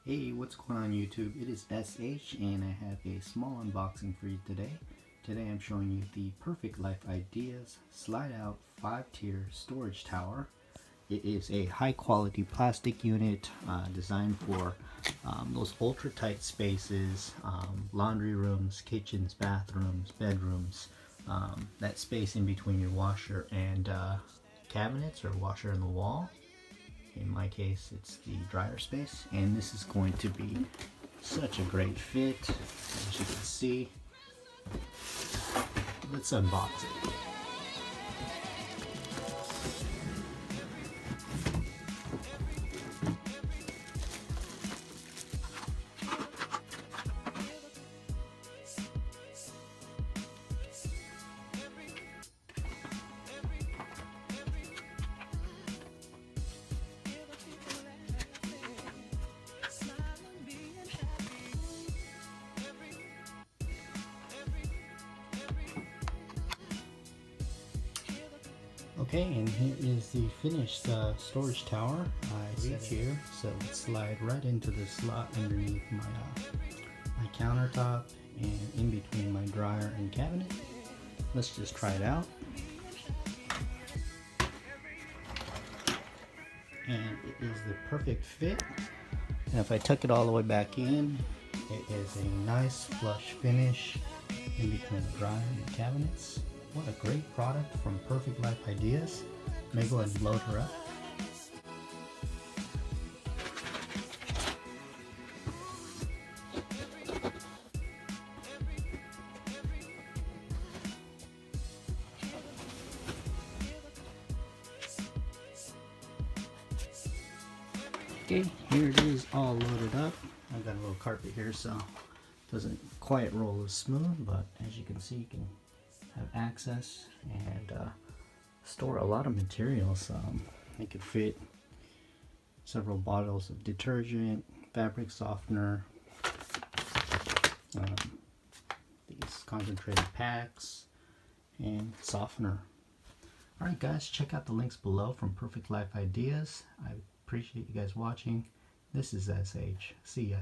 Hey, what's going on YouTube? It is SH and I have a small unboxing for you today. Today I'm showing you the Perfect Life Ideas Slide Out 5-tier storage tower. It is a high quality plastic unit designed for those ultra tight spaces, laundry rooms, kitchens, bathrooms, bedrooms, that space in between your washer and cabinets or washer in the wall. In my case, it's the dryer space, and this is going to be such a great fit. As you can see, let's unbox it. Okay, and here is the finished storage tower. I set it here, so it slide right into the slot underneath my countertop and in between my dryer and cabinet. Let's just try it out. And it is the perfect fit. And if I tuck it all the way back in, it is a nice flush finish in between the dryer and the cabinets. What a great product from Perfect Life Ideas. Let me go ahead and load her up. Okay, here it is all loaded up. I've got a little carpet here, so it doesn't quite roll as smooth, but as you can see, you can have access and store a lot of materials. It could fit several bottles of detergent, fabric softener, these concentrated packs, and softener. Alright guys, check out the links below from Perfect Life Ideas. I appreciate you guys watching. This is SH. See ya.